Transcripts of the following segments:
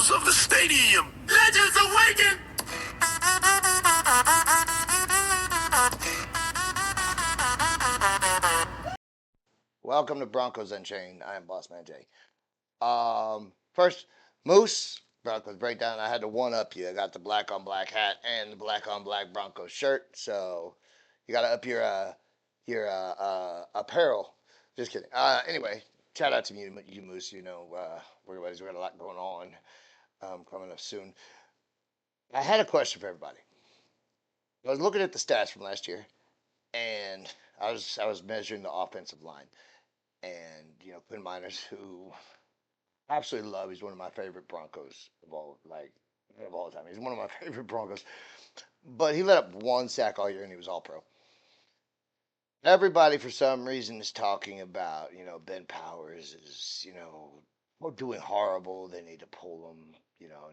echoes of the stadium. Legends awaken! Welcome to Broncos Unchained. I am Boss Man Jay. First, Moose Broncos breakdown. I had to one up you. I got the black on black hat and the black on black Broncos shirt. So you got to up your apparel. Just kidding. Anyway, shout out to you Moose. You know, we got a lot going on coming up soon. I had a question for everybody. I was looking at the stats from last year, and I was measuring the offensive line, and Quinn Miners, who I absolutely love. He's one of my favorite Broncos of all time. He's one of my favorite Broncos. But he let up one sack all year, and he was all pro. Everybody, for some reason, is talking about Ben Powers is doing horrible. They need to pull him.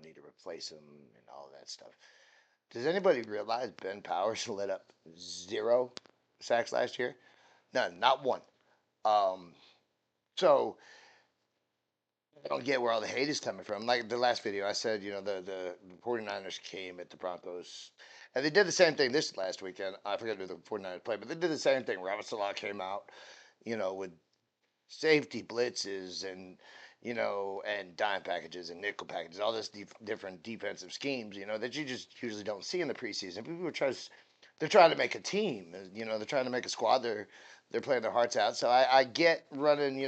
Need to replace him and all that stuff. Does anybody realize Ben Powers let up 0 sacks last year? None, not one. Um, so I don't get where all the hate is coming from. Like the last video, I said, the 49ers came at the Broncos, and they did the same thing this last weekend. I forget who the 49ers played, but they did the same thing. Robert Salah came out, with safety blitzes and dime packages and nickel packages, all this different defensive schemes, that you just usually don't see in the preseason. People they're trying to make a team, they're trying to make a squad. They're playing their hearts out. So I get running,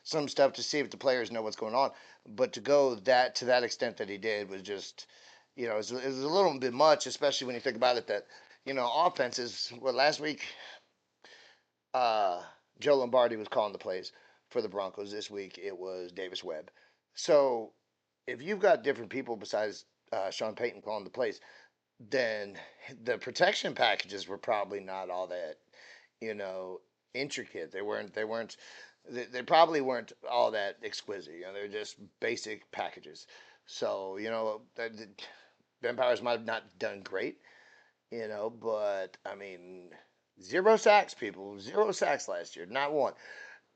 some stuff to see if the players know what's going on, but to go to that extent that he did was just, it was a little bit much, especially when you think about it that, offenses. Well, last week, uh, Joe Lombardi was calling the plays for the Broncos. This week it was Davis Webb. So if you've got different people besides Sean Payton calling the plays, then the protection packages were probably not all that, you know, intricate. They probably weren't all that exquisite. They were just basic packages. So, Ben Powers might have not done great, but I mean, 0 sacks, people, 0 sacks last year, not one.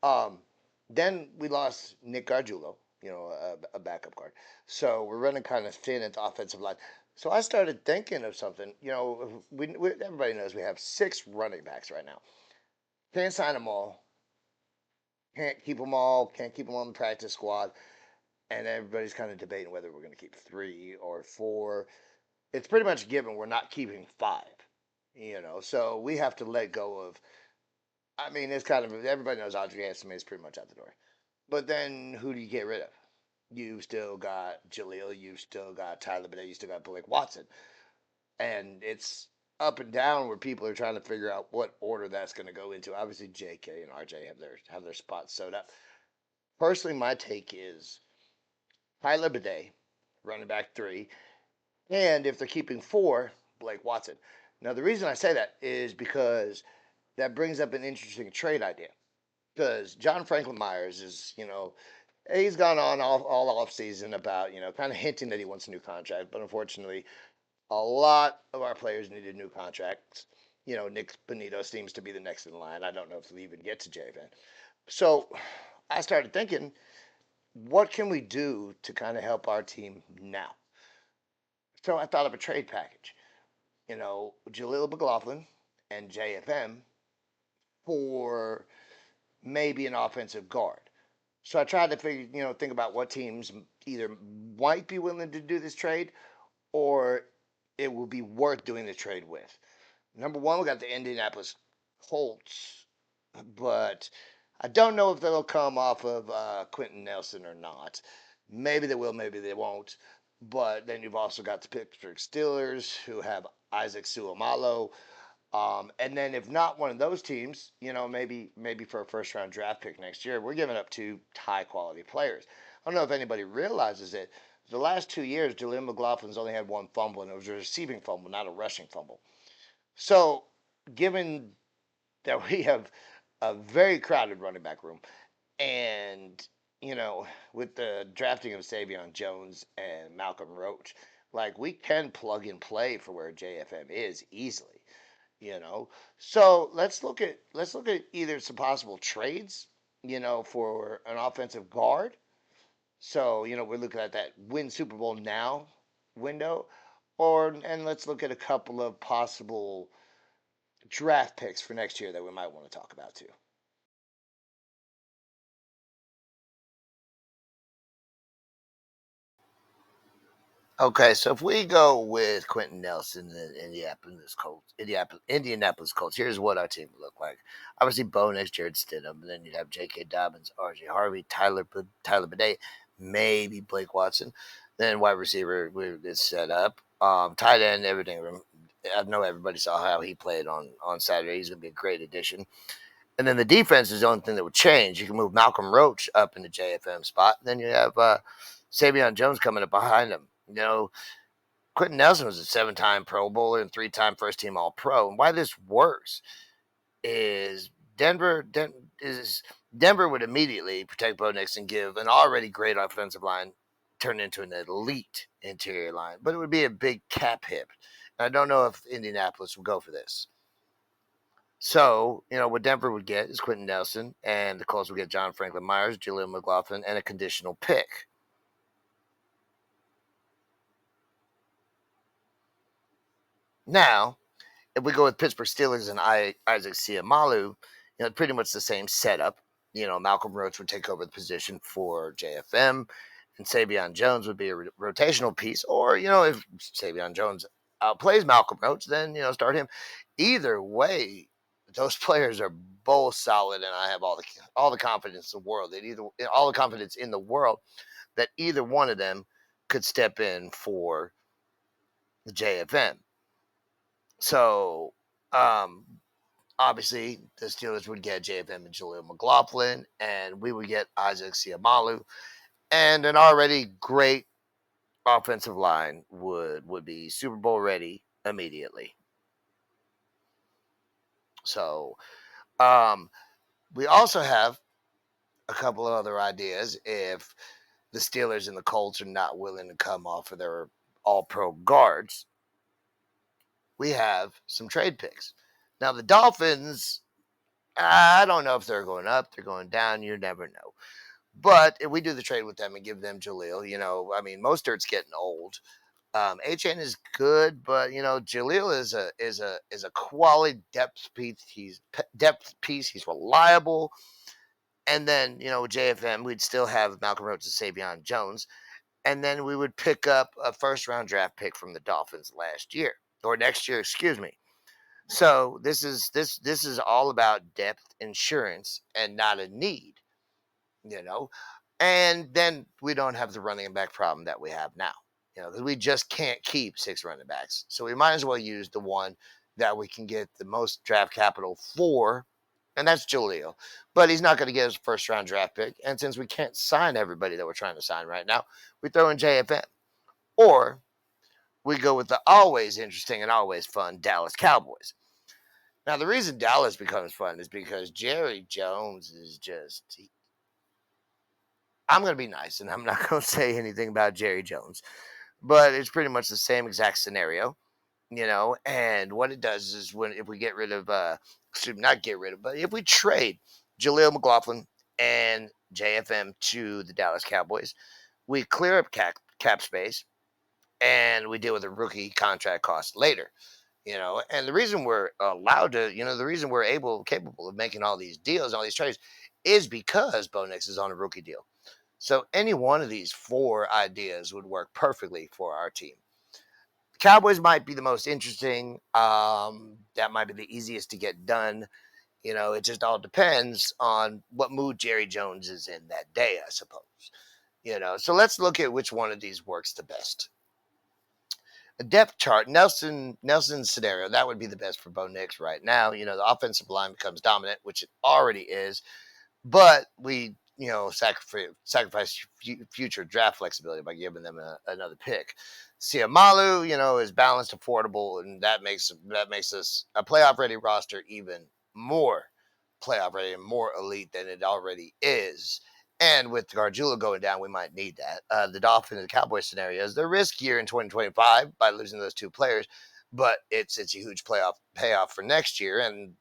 Um, then we lost Nick Gargiulo, a backup guard. So we're running kind of thin at the offensive line. So I started thinking of something. Everybody knows we have 6 running backs right now. Can't sign them all. Can't keep them all. Can't keep them on the practice squad. And everybody's kind of debating whether we're going to keep 3 or 4. It's pretty much given we're not keeping 5. So we have to let go of. I mean, it's kind of everybody knows Audrey Hanson is pretty much out the door. But then who do you get rid of? You've still got Jaleel. You've still got Tyler Bennett. You still got Blake Watson. And it's up and down where people are trying to figure out what order that's going to go into. Obviously, JK and RJ have their spots sewed up. Personally, my take is Tyler Bennett, running back 3, and if they're keeping 4, Blake Watson. Now, the reason I say that is because that brings up an interesting trade idea. Because John Franklin Myers is, he's gone on all off season about, kind of hinting that he wants a new contract, but unfortunately, a lot of our players needed new contracts. Nick Bonito seems to be the next in line. I don't know if he'll even get to JVN. So I started thinking, what can we do to kind of help our team now? So I thought of a trade package. Jaleel McLaughlin and JFM for maybe an offensive guard. So I tried to think about what teams either might be willing to do this trade or it will be worth doing the trade with. Number one, we got the Indianapolis Colts, but I don't know if they'll come off of Quentin Nelson or not. Maybe they will, maybe they won't. But then you've also got the Pittsburgh Steelers who have Isaac Suamalo. And then if not one of those teams, maybe for a first round draft pick next year, we're giving up 2 high quality players. I don't know if anybody realizes it. The last 2 years, Jaleel McLaughlin's only had 1 fumble, and it was a receiving fumble, not a rushing fumble. So, given that we have a very crowded running back room, and with the drafting of Savion Jones and Malcolm Roach, like we can plug and play for where JFM is easily. So let's look at either some possible trades, for an offensive guard, So, we're looking at that win Super Bowl now window, and let's look at a couple of possible draft picks for next year that we might want to talk about too. Okay, so if we go with Quentin Nelson and Indianapolis Colts, here's what our team would look like. Obviously, Bo Nix, Jared Stidham, and then you'd have JK Dobbins, RJ Harvey, Tyler Bede, maybe Blake Watson. Then wide receiver is set up. Tight end, everything. I know everybody saw how he played on Saturday. He's going to be a great addition. And then the defense is the only thing that would change. You can move Malcolm Roach up in the JFM spot. And then you have Savion Jones coming up behind him. Quentin Nelson was a 7-time Pro Bowler and 3-time first team All Pro. And why this works is Denver would immediately protect Bo Nix and give an already great offensive line turn into an elite interior line. But it would be a big cap hit. And I don't know if Indianapolis would go for this. So, what Denver would get is Quentin Nelson, and the Colts would get John Franklin Myers, Julian McLaughlin, and a conditional pick. Now, if we go with Pittsburgh Steelers and Isaac Seumalo, pretty much the same setup. Malcolm Roach would take over the position for JFM, and Savion Jones would be a rotational piece. Or, if Savion Jones outplays Malcolm Roach, then, start him. Either way, those players are both solid, and I have all the confidence in the world that either one of them could step in for the JFM. So, obviously, the Steelers would get JFM and Julian McLaughlin, and we would get Isaac Seumalo, and an already great offensive line would be Super Bowl ready immediately. So, we also have a couple of other ideas if the Steelers and the Colts are not willing to come off of their all-pro guards. We have some trade picks. Now, the Dolphins, I don't know if they're going up, they're going down. You never know. But if we do the trade with them and give them Jaleel, Mostert's getting old. Achane is good, but Jaleel is a quality depth piece. He's reliable. And then JFM, we'd still have Malcolm Roach and Savion Jones, and then we would pick up a first-round draft pick from the Dolphins next year, excuse me. So this is all about depth insurance and not a need, And then we don't have the running back problem that we have now, because we just can't keep 6 running backs. So we might as well use the one that we can get the most draft capital for, and that's Jaleel. But he's not going to get his first-round draft pick. And since we can't sign everybody that we're trying to sign right now, we throw in JFM. Or we go with the always interesting and always fun Dallas Cowboys. Now, the reason Dallas becomes fun is because Jerry Jones is just. I'm going to be nice, and I'm not going to say anything about Jerry Jones, but it's pretty much the same exact scenario, And what it does is if we get rid of, not get rid of, but if we trade Jaleel McLaughlin and JFM to the Dallas Cowboys, we clear up cap space, and we deal with the rookie contract cost later. And the reason we're allowed to, the reason we're capable of making all these deals, all these trades, is because Bo Nix is on a rookie deal. So any one of these 4 ideas would work perfectly for our team. Cowboys might be the most interesting. That might be the easiest to get done. It just all depends on what mood Jerry Jones is in that day, I suppose. So let's look at which one of these works the best. A depth chart, Nelson's scenario, that would be the best for Bo Nix right now. The offensive line becomes dominant, which it already is, but we sacrifice future draft flexibility by giving them another pick. Seumalo, is balanced, affordable, and that makes us a playoff ready roster even more playoff ready and more elite than it already is. And with Gargiulo going down, we might need that. The Dolphins and the Cowboys scenarios, they're riskier in 2025 by losing those 2 players, but it's a huge payoff for next year. And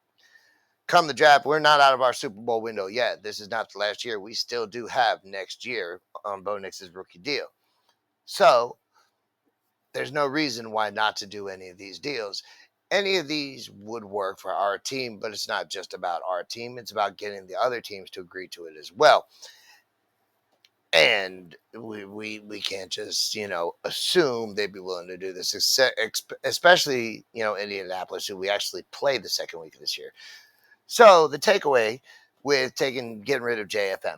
come the draft, we're not out of our Super Bowl window yet. This is not the last year. We still do have next year on Bo Nix's rookie deal. So there's no reason why not to do any of these deals. Any of these would work for our team, but it's not just about our team. It's about getting the other teams to agree to it as well. And we can't just, assume they'd be willing to do this, especially, Indianapolis, who we actually play the second week of this year. So the takeaway with getting rid of JFM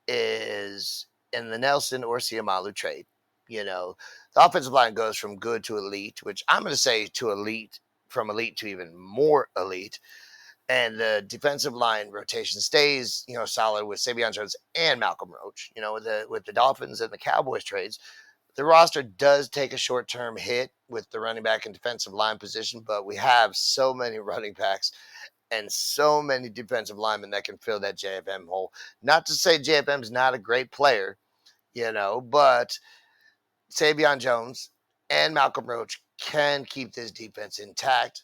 is in the Nelson or Siamalu trade, the offensive line goes from good to elite, which I'm going to say to elite, from elite to even more elite. And the defensive line rotation stays, solid with Savion Jones and Malcolm Roach. With the Dolphins and the Cowboys trades, the roster does take a short-term hit with the running back and defensive line position, but we have so many running backs and so many defensive linemen that can fill that JFM hole. Not to say JFM's not a great player, but Savion Jones and Malcolm Roach can keep this defense intact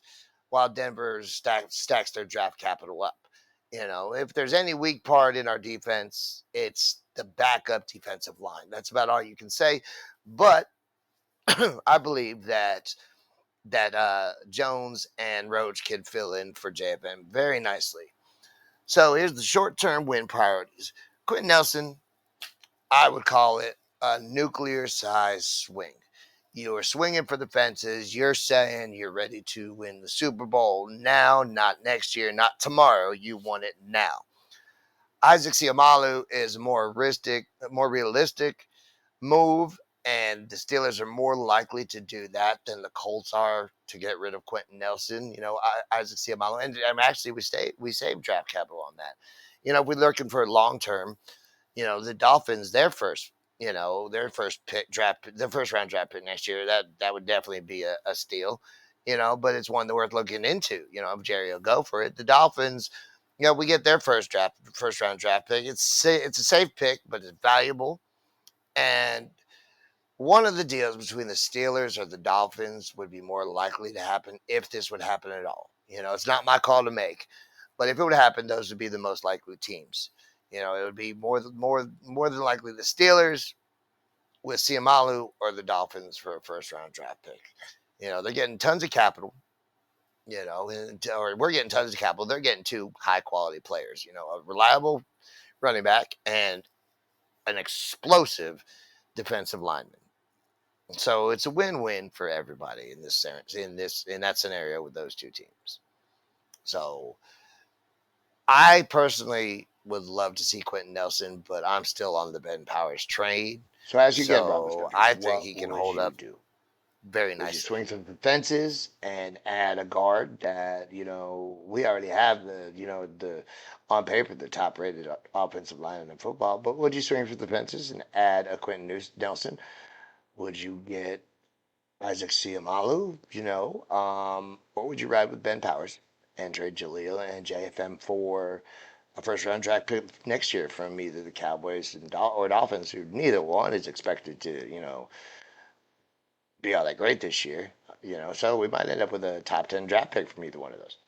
while Denver stacks their draft capital up. If there's any weak part in our defense, it's the backup defensive line. That's about all you can say. But I believe that Jones and Roach can fill in for JFM very nicely. So here's the short-term win priorities. Quentin Nelson, I would call it a nuclear-sized swing. You are swinging for the fences. You're saying you're ready to win the Super Bowl now, not next year, not tomorrow. You want it now. Isaac Seumalo is a more realistic move, and the Steelers are more likely to do that than the Colts are to get rid of Quentin Nelson. Isaac Seumalo, and actually we saved draft capital on that. If we're looking for long term, the Dolphins, their first the first round draft pick next year, that would definitely be a steal, but it's one that worth looking into. If Jerry will go for it. The Dolphins, we get their first round draft pick. It's a safe pick, but it's valuable. And one of the deals between the Steelers or the Dolphins would be more likely to happen if this would happen at all. It's not my call to make, but if it would happen, those would be the most likely teams. It would be more than likely the Steelers with Siamalu or the Dolphins for a first round draft pick. They're getting tons of capital. Or we're getting tons of capital. They're getting two high quality players. A reliable running back and an explosive defensive lineman. So it's a win-win for everybody in that scenario with those two teams. So I personally would love to see Quentin Nelson, but I'm still on the Ben Powers train. So as you get Broncos Country, I think he can hold up very would nicely. you swing through the fences and add a guard that we already have the on paper the top rated offensive line in football, but would you swing through the fences and add a Quentin Nelson? Would you get Isaac Seumalo? Or would you ride with Ben Powers and trade Jaleel and JFM for a first round draft pick next year from either the Cowboys or Dolphins, who neither one is expected to be all that great this year. So we might end up with a top 10 draft pick from either one of those.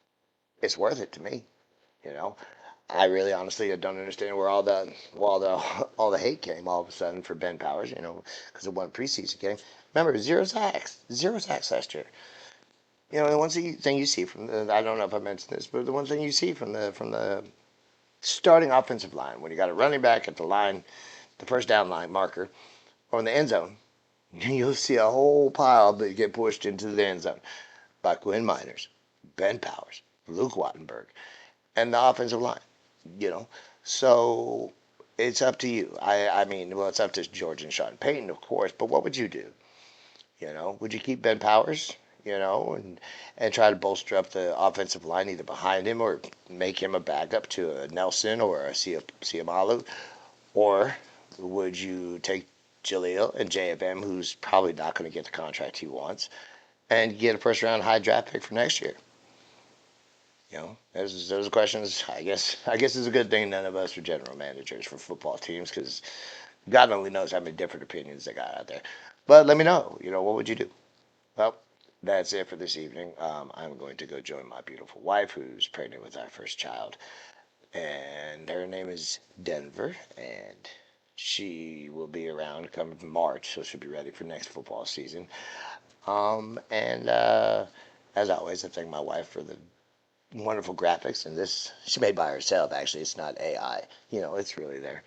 It's worth it to me. I really honestly don't understand where all the hate came all of a sudden for Ben Powers, because of one preseason game. Remember, zero sacks last year. The one thing you see from I don't know if I mentioned this, but the one thing you see from the starting offensive line, when you got a running back at the line, the first down line marker, or in the end zone, you'll see a whole pile that get pushed into the end zone by Quinn Miners, Ben Powers, Luke Wattenberg, and the offensive line. So it's up to you. It's up to George and Sean Payton, of course, but what would you do? Would you keep Ben Powers, and try to bolster up the offensive line either behind him or make him a backup to a Nelson or a Siamalu? Or would you take Jaleel and JFM, who's probably not going to get the contract he wants, and get a first round high draft pick for next year? Those questions. I guess it's a good thing none of us are general managers for football teams, because God only knows how many different opinions they got out there. But let me know. What would you do? Well, that's it for this evening. I'm going to go join my beautiful wife, who's pregnant with our first child, and her name is Denver, and she will be around come March, so she'll be ready for next football season. And as always, I thank my wife for the wonderful graphics, and this she made by herself. Actually, it's not AI. It's really there.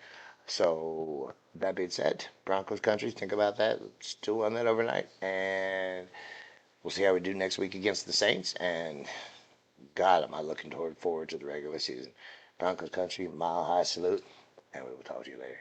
So that being said, Broncos Country, think about that. Still on that overnight, and we'll see how we do next week against the Saints. And God, am I looking forward to the regular season. Broncos Country, mile high salute, and we will talk to you later.